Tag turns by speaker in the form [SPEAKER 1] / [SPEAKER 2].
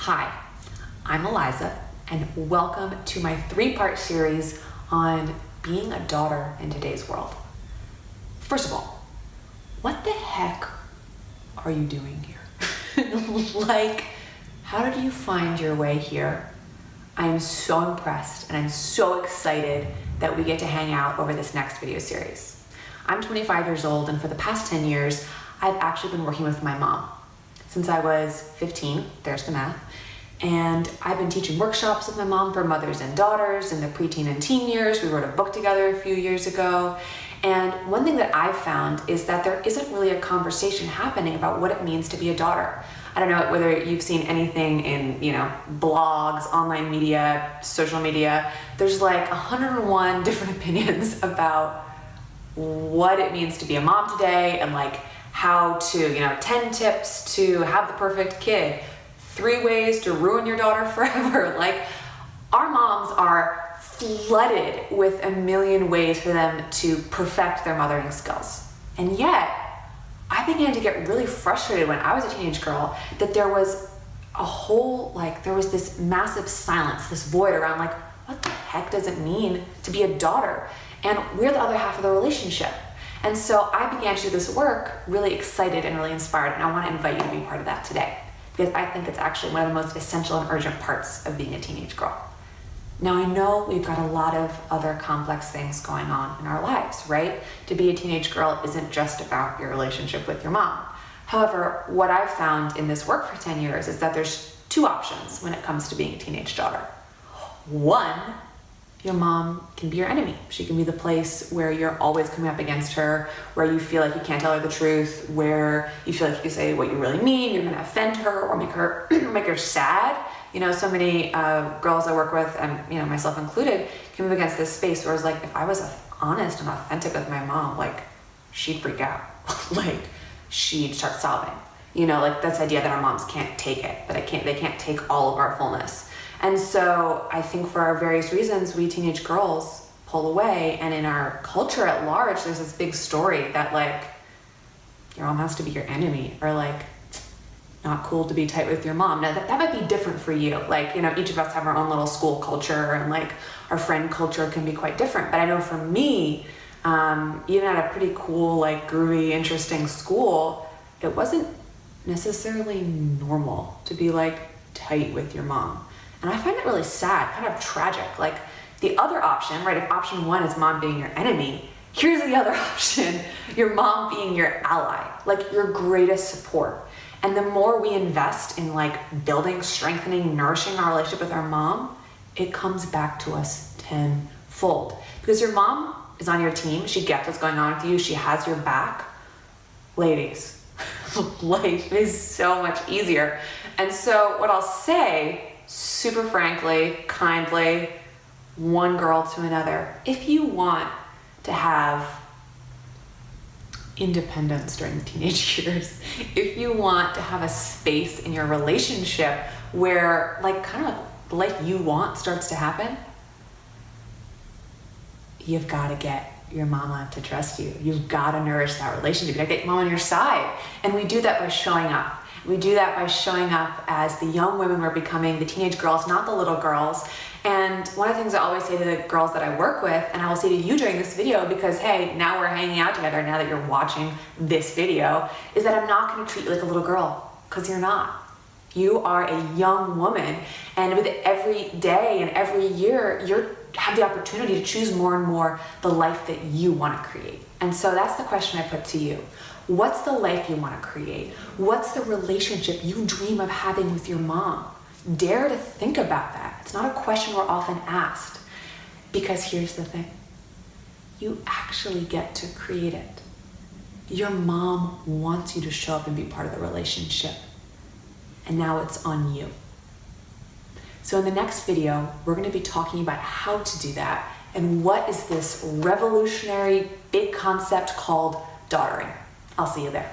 [SPEAKER 1] Hi, I'm Eliza, and welcome to my three-part series on being a daughter in today's world. First of all, what the heck are you doing here? Like, how did you find your way here? I'm so impressed and I'm so excited that we get to hang out over this next video series. I'm 25 years old, and for the past 10 years, I've actually been working with my mom. Since I was 15, there's the math, and I've been teaching workshops with my mom for mothers and daughters in the preteen and teen years. We wrote a book together a few years ago, and one thing that I've found is that there isn't really a conversation happening about what it means to be a daughter. I don't know whether you've seen anything in, blogs, online media, social media. There's like 101 different opinions about what it means to be a mom today, and like how to, 10 tips to have the perfect kid, 3 ways to ruin your daughter forever. Like, our moms are flooded with a million ways for them to perfect their mothering skills. And yet, I began to get really frustrated when I was a teenage girl that there was there was this massive silence, this void around like, what the heck does it mean to be a daughter? And we're the other half of the relationship. And so I began to do this work really excited and really inspired, and I want to invite you to be part of that today, because I think it's actually one of the most essential and urgent parts of being a teenage girl. Now, I know we've got a lot of other complex things going on in our lives, right? To be a teenage girl isn't just about your relationship with your mom. However, what I've found in this work for 10 years is that there's 2 options when it comes to being a teenage daughter. One, your mom can be your enemy. She can be the place where you're always coming up against her, where you feel like you can't tell her the truth, where you feel like you say what you really mean, you're gonna offend her or make her sad. So many girls I work with, and myself included, came up against this space where it's like, if I was honest and authentic with my mom, like, she'd freak out. Like, she'd start sobbing. That's the idea that our moms can't take it, that they can't take all of our fullness. And so I think for our various reasons, we teenage girls pull away, and in our culture at large, there's this big story that like, your mom has to be your enemy, or like, not cool to be tight with your mom. Now that might be different for you. Like, each of us have our own little school culture, and like our friend culture can be quite different. But I know for me, even at a pretty cool, like groovy, interesting school, it wasn't necessarily normal to be like tight with your mom. And I find that really sad, kind of tragic. Like, the other option, right, if option 1 is mom being your enemy, here's the other option, your mom being your ally, like your greatest support. And the more we invest in like building, strengthening, nourishing our relationship with our mom, it comes back to us tenfold. Because your mom is on your team, she gets what's going on with you, she has your back. Ladies, life is so much easier. And so what I'll say, super frankly, kindly, one girl to another, if you want to have independence during the teenage years, if you want to have a space in your relationship where like kind of like the life you want starts to happen, you've got to get your mama to trust you. You've got to nourish that relationship. You got to get mom on your side. And we do that by showing up. We do that by showing up as the young women we're becoming, the teenage girls, not the little girls. And one of the things I always say to the girls that I work with, and I will say to you during this video, because hey, now we're hanging out together, now that you're watching this video, is that I'm not going to treat you like a little girl, because you're not. You are a young woman, and with every day and every year, you have the opportunity to choose more and more the life that you want to create. And so that's the question I put to you. What's the life you want to create? What's the relationship you dream of having with your mom? Dare to think about that. It's not a question we're often asked, because here's the thing. You actually get to create it. Your mom wants you to show up and be part of the relationship. And now it's on you. So in the next video, we're going to be talking about how to do that and what is this revolutionary big concept called daughtering. I'll see you there.